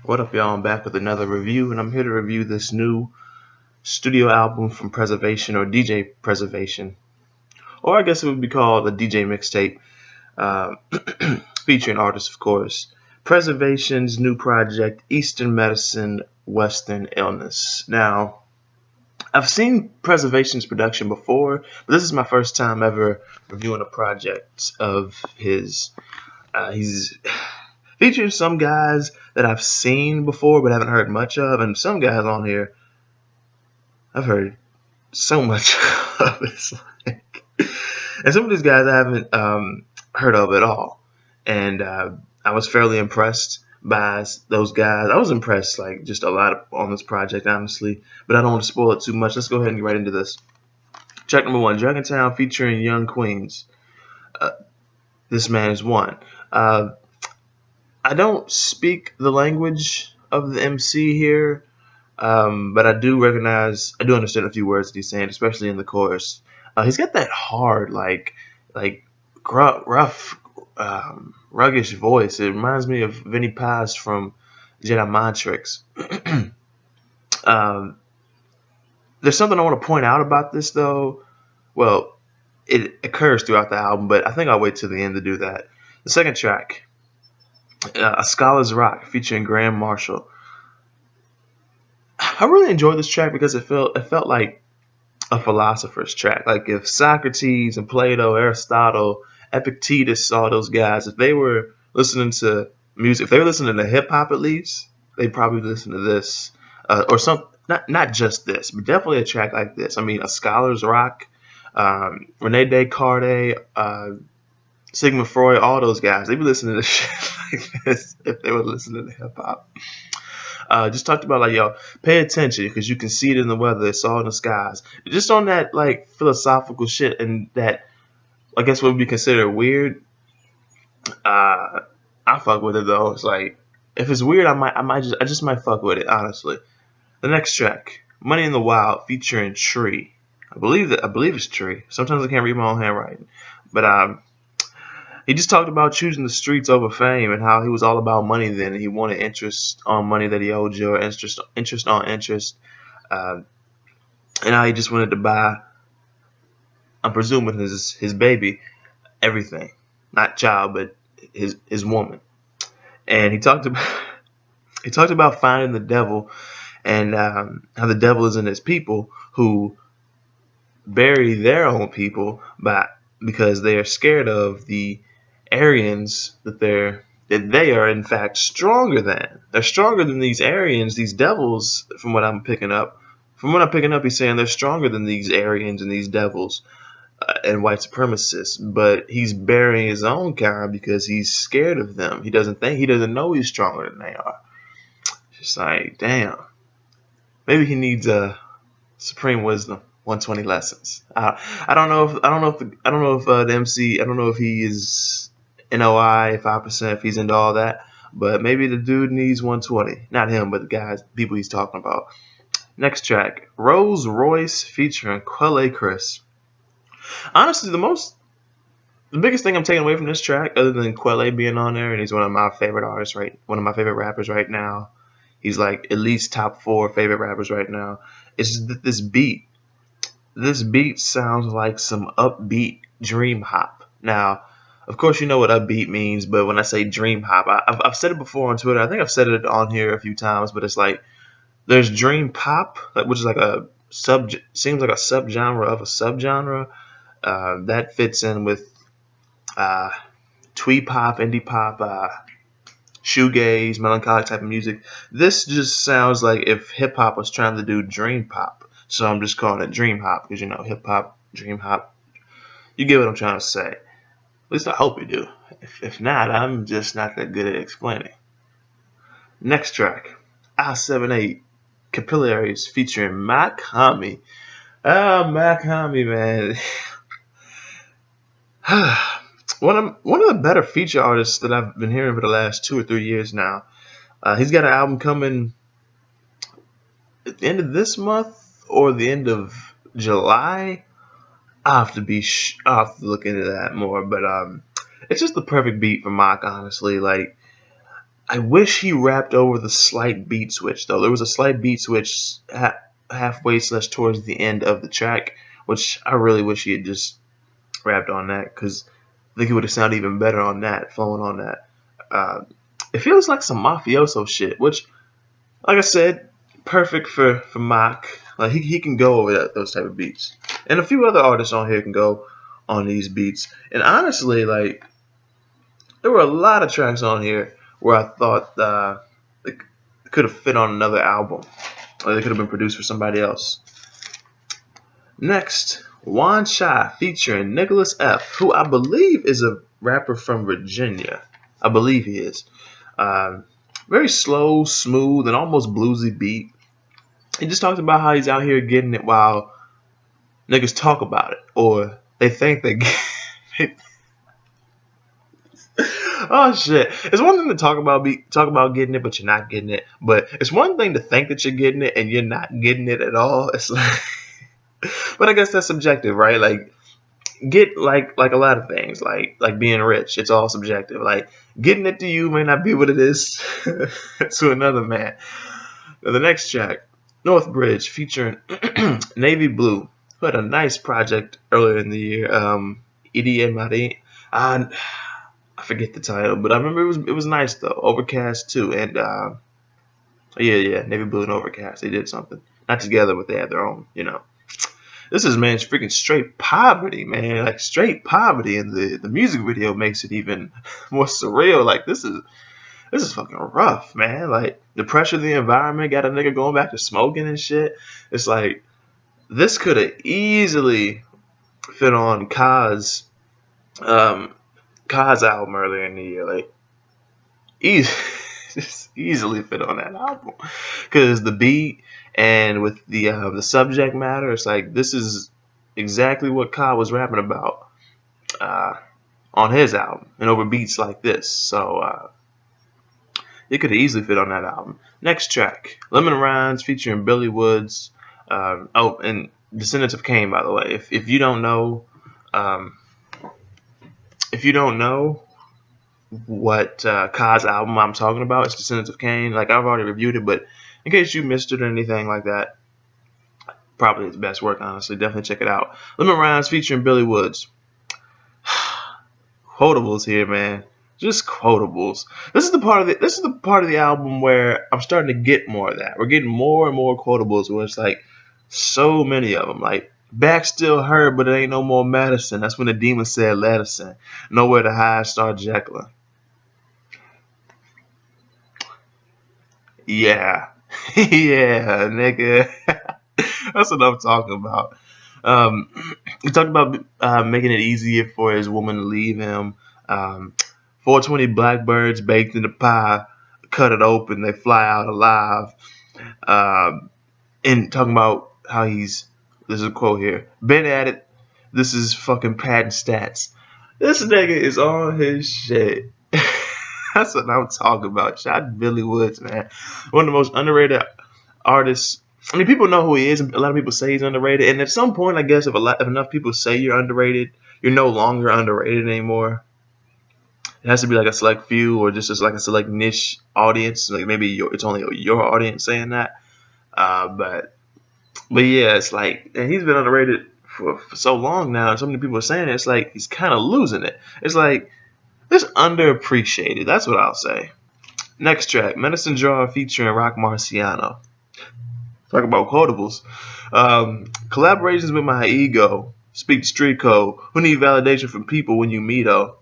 What up, y'all? I'm back with another review, and I'm here to review this new studio album from Preservation, or DJ Preservation, or I guess it would be called a DJ mixtape, uh, featuring artists, of course. Preservation's new project, Eastern Medicine, Western Illness. Now, I've seen Preservation's production before, but this is my first time ever reviewing a project of his. He's featuring some guys that I've seen before but haven't heard much of, and some guys on here I've heard so much of. It's like, and some of these guys I haven't heard of at all. And I was fairly impressed by those guys. I was impressed, like, just a lot on this project, honestly. But I don't want to spoil it too much. Let's go ahead and get right into this. Track number one, Dragontown featuring Young Queens. This man is one. I don't speak the language of the MC here, but I do understand a few words that he's saying, especially in the chorus. He's got that hard, like rough, ruggish voice. It reminds me of Vinnie Paz from Jedi Mind Tricks. um, there's something I want to point out about this, though. Well, it occurs throughout the album, but I think I'll wait till the end to do that. The second track, A Scholar's Rock, featuring Graham Marshall. I really enjoyed this track because it felt like a philosopher's track. Like if Socrates and Plato, Aristotle, Epictetus, all those guys, if they were listening to music, if they were listening to hip hop at least, they'd probably listen to this or some. Not just this, but definitely a track like this. I mean, A Scholar's Rock, Rene Descartes, Sigmund Freud, all those guys, they'd be listening to shit like this if they were listening to hip hop. Just talked about, like, yo, pay attention because you can see it in the weather. It's all in the skies. Just on that, like, philosophical shit, and that I guess would be considered weird. I fuck with it though. It's like, if it's weird, I just might fuck with it, honestly. The next track, Money in the Wild, featuring Tree. I believe it's Tree. Sometimes I can't read my own handwriting, but he just talked about choosing the streets over fame and how he was all about money then, and he wanted interest on money that he owed you, or interest on interest, and how he just wanted to buy, I'm presuming his baby, everything, not child, but his woman. And he talked about finding the devil, and how the devil is in his people who bury their own people because they are scared of the Aryans that they are in fact stronger than. They're stronger than these Aryans, these devils. From what I'm picking up, he's saying they're stronger than these Aryans and these devils and white supremacists. But he's burying his own kind because he's scared of them. He doesn't know he's stronger than they are. It's like, damn. Maybe he needs a supreme wisdom. 120 lessons. I don't know if the MC. I don't know if he is NOI 5%. If he's into all that, but maybe the dude needs 120. Not him, but the people he's talking about. Next track, Rolls Royce featuring Quelle Chris. Honestly, the biggest thing I'm taking away from this track, other than Quelle being on there, and he's one of my favorite artists, one of my favorite rappers right now. He's like at least top 4 favorite rappers right now. It's this beat. This beat sounds like some upbeat dream hop. Now, of course, you know what upbeat means, but when I say dream hop, I've said it before on Twitter. I think I've said it on here a few times, but it's like there's dream pop, which is like seems like a subgenre of a subgenre that fits in with twee pop, indie pop, shoegaze, melancholic type of music. This just sounds like if hip hop was trying to do dream pop. So I'm just calling it dream hop because, hip hop, dream hop. You get what I'm trying to say. At least I hope you do. If not, I'm just not that good at explaining. Next track, I-78 Capillaries featuring Mac Hami. Mac Hami, man. One of the better feature artists that I've been hearing for the last 2 or 3 years now. He's got an album coming at the end of this month or the end of July. I'll have to look into that more, but it's just the perfect beat for Mock, honestly. Like, I wish he rapped over the slight beat switch though. There was a slight beat switch halfway / towards the end of the track, which I really wish he had just rapped on that, because I think it would have sounded even better on that, flowing on that. It feels like some mafioso shit, which, like I said, perfect for Mock. Like he can go over those type of beats, and a few other artists on here can go on these beats. And honestly, like, there were a lot of tracks on here where I thought it could have fit on another album, or they could have been produced for somebody else. Next, Juan Shy featuring Nicholas F., who I believe is a rapper from Virginia. I believe he is. Very slow, smooth, and almost bluesy beat. He just talks about how he's out here getting it while niggas talk about it, or they think they get it. Oh shit! It's one thing to talk about getting it, but you're not getting it. But it's one thing to think that you're getting it and you're not getting it at all. It's like, but I guess that's subjective, right? Like, get like a lot of things, like being rich. It's all subjective. Like, getting it to you may not be what it is to another man. Now, the next track, North Bridge featuring Navy Blue, who had a nice project earlier in the year. Idi and Marie. I forget the title, but I remember it was nice though. Overcast too, and yeah, Navy Blue and Overcast, they did something. Not together, but they had their own, This is, man, freaking straight poverty, man. Like, straight poverty, and the music video makes it even more surreal. Like, this is fucking rough, man. Like, the pressure of the environment got a nigga going back to smoking and shit. It's like, this could have easily fit on Kaz album earlier in the year. Like, just easily fit on that album, because the beat and with the subject matter, it's like, this is exactly what Ka was rapping about on his album, and over beats like this. So it could have easily fit on that album. Next track, Lemon Rinds featuring Billy Woods. And Descendants of Cain, by the way. If you don't know, what Ka's album I'm talking about, it's Descendants of Cain. Like, I've already reviewed it, but in case you missed it or anything like that, probably his best work, honestly. Definitely check it out. Lemon Rinds featuring Billy Woods. Quotables here, man. Just quotables. This is the part of the album where I'm starting to get more of that. We're getting more and more quotables, where it's like so many of them. Like, back still hurt, but it ain't no more medicine. That's when the demon said medicine. Nowhere to hide, Star Jekyll. Yeah. Yeah, nigga. That's what I'm talking about. He talked about making it easier for his woman to leave him. 420 blackbirds baked in the pie, cut it open, they fly out alive. And talking about how this is a quote here, been at it, this is fucking patent stats. This nigga is on his shit. That's what I'm talking about. Shout out to Billy Woods, man. One of the most underrated artists. I mean, people know who he is. A lot of people say he's underrated. And at some point, I guess, if enough people say you're underrated, you're no longer underrated anymore. It has to be like a select few, or just like a select niche audience. Like, maybe it's only your audience saying that. But yeah, it's like, and he's been underrated for so long now, and so many people are saying it. It's like he's kind of losing it. It's like, it's underappreciated. That's what I'll say. Next track, Medicine Jar featuring Rock Marciano. Talk about quotables. Collaborations with my ego. Speak street code. Who need validation from people when you meet, oh?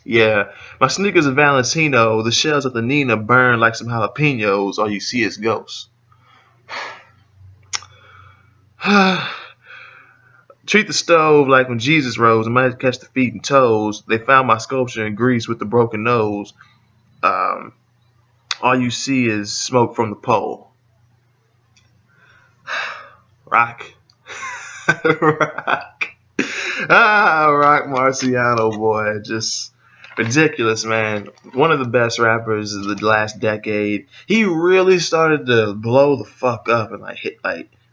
Yeah. My sneakers are Valentino. The shells at the Nina burn like some jalapenos. All you see is ghosts. Treat the stove like when Jesus rose and might catch the feet and toes. They found my sculpture in Greece with the broken nose. All you see is smoke from the pole. Rock. Rock. Rock Marciano, boy. Just ridiculous, man. One of the best rappers of the last decade. He really started to blow the fuck up and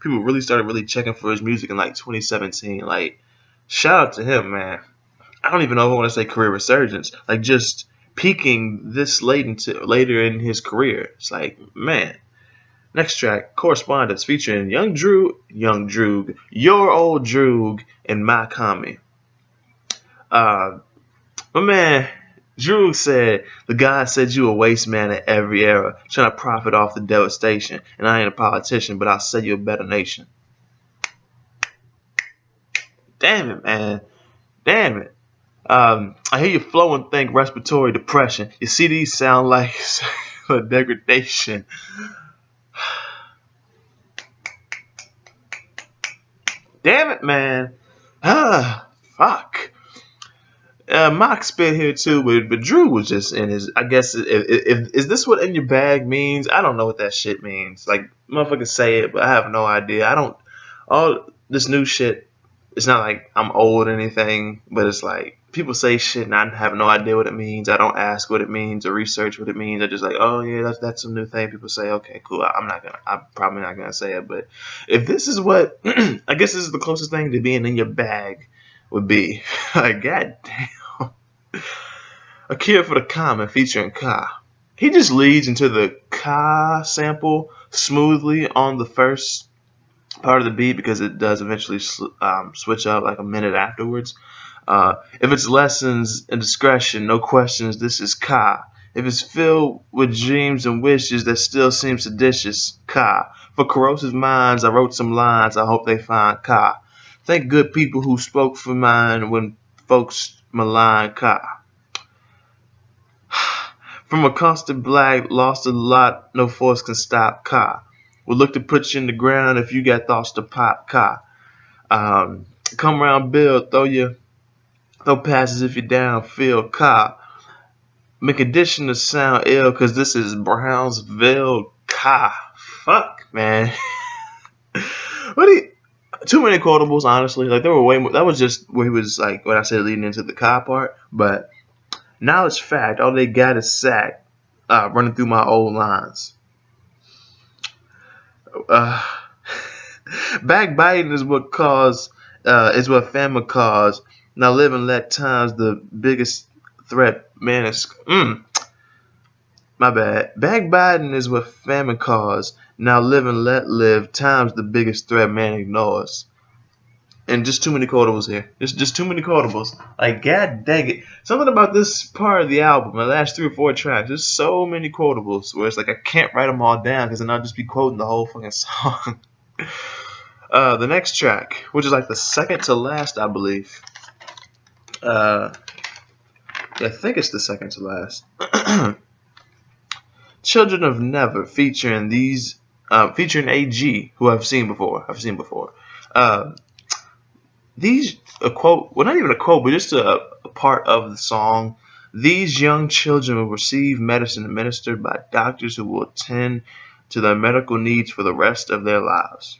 people really started really checking for his music in 2017. Like, shout out to him, man. I don't even know if I want to say career resurgence. Like, just peaking this later in his career. It's like, man. Next track, Correspondence, featuring Young Droog, Your Old Droog, and My Kami. My man, Droog said, the God said you a waste man in every era, trying to profit off the devastation. And I ain't a politician, but I'll sell you a better nation. Damn it, man. Damn it. I hear you flow and think respiratory depression. Your CDs sound like a degradation. Damn it, man. Fuck. Mock spit here too, but Drew was just in his. I guess if is this what in your bag means? I don't know what that shit means. Like motherfuckers say it, but I have no idea. I don't. All this new shit. It's not like I'm old or anything, but it's like people say shit and I have no idea what it means. I don't ask what it means or research what it means. I just like, oh yeah, that's a new thing. People say, okay, cool. I'm probably not gonna say it, but if this is what, I guess this is the closest thing to being in your bag would be. Like, goddamn. A Cure for the Common featuring Ka. He just leads into the Ka sample smoothly on the first part of the beat because it does eventually switch up like a minute afterwards. If it's lessons and discretion, no questions, this is Ka. If it's filled with dreams and wishes that still seem seditious, Ka. For corrosive minds, I wrote some lines, I hope they find Ka. Thank good people who spoke for mine when folks malign Ka. From a constant black, lost a lot, no force can stop Ka. We'll look to put you in the ground if you got thoughts to pop Ka. Come around, Bill, throw passes if you're down, feel Ka. Make addition to sound ill, cause this is Brownsville Ka. Fuck, man. Too many quotables, honestly. Like there were way more. That was just where he was like what I said leading into the Ka part. But knowledge fact, all they got is sack. Running through my old lines. Backbiting is what famine caused. Now live and let times the biggest threat man is. My bad. Backbiting is what famine caused. Now live and let live times the biggest threat man ignores. And just too many quotables here. Just too many quotables. Like, god dang it. Something about this part of the album, the last 3 or 4 tracks, there's so many quotables where it's like I can't write them all down because then I'll just be quoting the whole fucking song. The next track, which is like the second to last, I believe. I think it's the second to last. Children of Never, featuring AG, who I've seen before. A quote, well, not even a quote, but just a part of the song. These young children will receive medicine administered by doctors who will tend to their medical needs for the rest of their lives.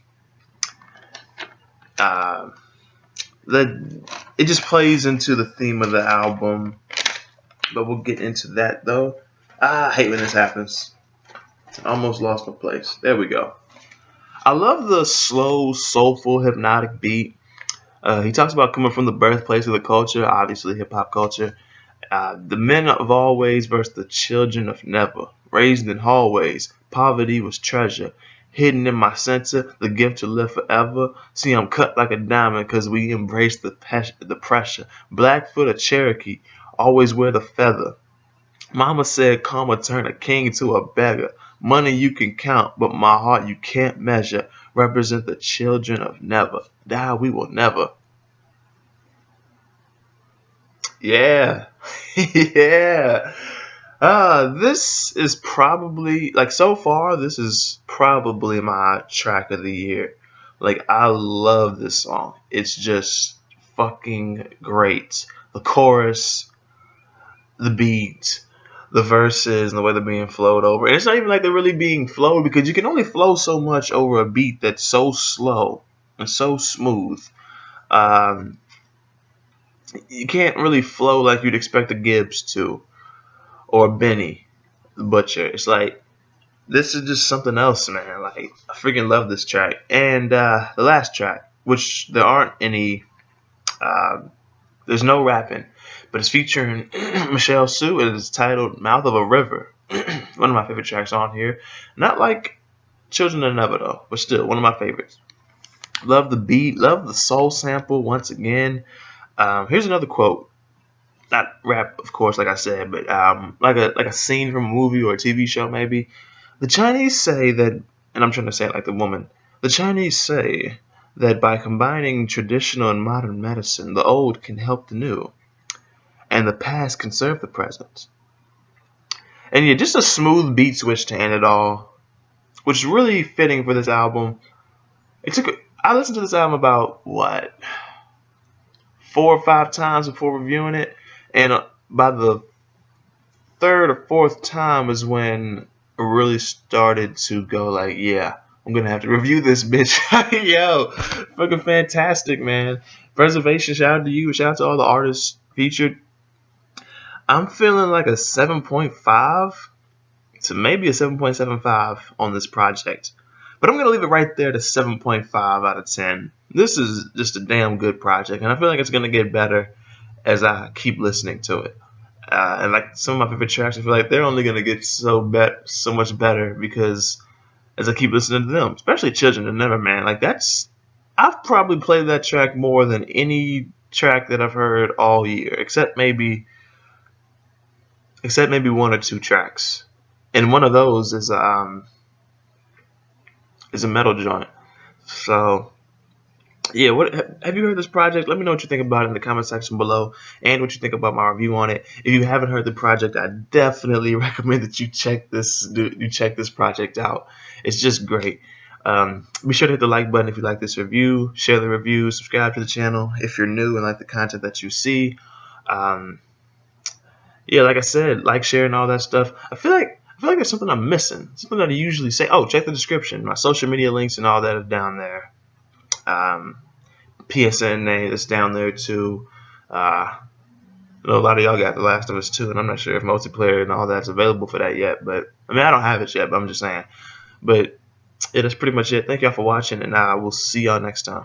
It just plays into the theme of the album, but we'll get into that though. I hate when this happens. I almost lost my place. There we go. I love the slow, soulful, hypnotic beat. He talks about coming from the birthplace of the culture, obviously hip-hop culture. The men of always versus the children of never. Raised in hallways, poverty was treasure. Hidden in my center, the gift to live forever. See, I'm cut like a diamond because we embrace the pressure. Blackfoot or Cherokee, always wear the feather. Mama said karma turn a king to a beggar. Money you can count, but my heart you can't measure. Represent the children of never. Die, we will never. Yeah. Yeah. This is probably, like, so far, this is probably my track of the year. Like, I love this song. It's just fucking great. The chorus, the beat, the verses, and the way they're being flowed over. And it's not even like they're really being flowed because you can only flow so much over a beat that's so slow and so smooth. You can't really flow like you'd expect a Gibbs to or Benny the Butcher. It's like this is just something else, man. Like I freaking love this track. And the last track, which there aren't any There's no rapping, but it's featuring Michelle Sue, and it's titled "Mouth of a River." One of my favorite tracks on here. Not like Children of Never though, but still one of my favorites. Love the beat, love the soul sample once again. Here's another quote. Not rap, of course, like I said, but like a scene from a movie or a TV show, maybe. The Chinese say that, and I'm trying to say it like the woman. The Chinese say that by combining traditional and modern medicine, the old can help the new, and the past can serve the present. And yeah, just a smooth beat switch to end it all, which is really fitting for this album. I listened to this album about what 4 or 5 times before reviewing it, and by the third or fourth time is when I really started to go like, yeah, I'm gonna have to review this bitch. Yo, fucking fantastic, man. Preservation, shout out to you, shout out to all the artists featured. I'm feeling like a 7.5 to maybe a 7.75 on this project. But I'm going to leave it right there to 7.5 out of 10. This is just a damn good project, and I feel like it's going to get better as I keep listening to it. And like some of my favorite tracks, I feel like they're only going to get so much better because as I keep listening to them, especially Children of Never, man. Like I've probably played that track more than any track that I've heard all year, except maybe one or two tracks. And one of those is a metal joint. So yeah, what have you heard this project? Let me know what you think about it in the comment section below, and what you think about my review on it. If you haven't heard the project, I definitely recommend that you check this project out. It's just great. Be sure to hit the like button if you like this review. Share the review. Subscribe to the channel if you're new and like the content that you see. Yeah, like I said, like, share, and all that stuff. I feel like there's something I'm missing. Something that I usually say. Oh, check the description. My social media links and all that are down there. PSN that's down there too. I know a lot of y'all got The Last of Us 2, and I'm not sure if multiplayer and all that's available for that yet. But I mean, I don't have it yet, but I'm just saying. But yeah, that's pretty much it. Thank y'all for watching, and I will see y'all next time.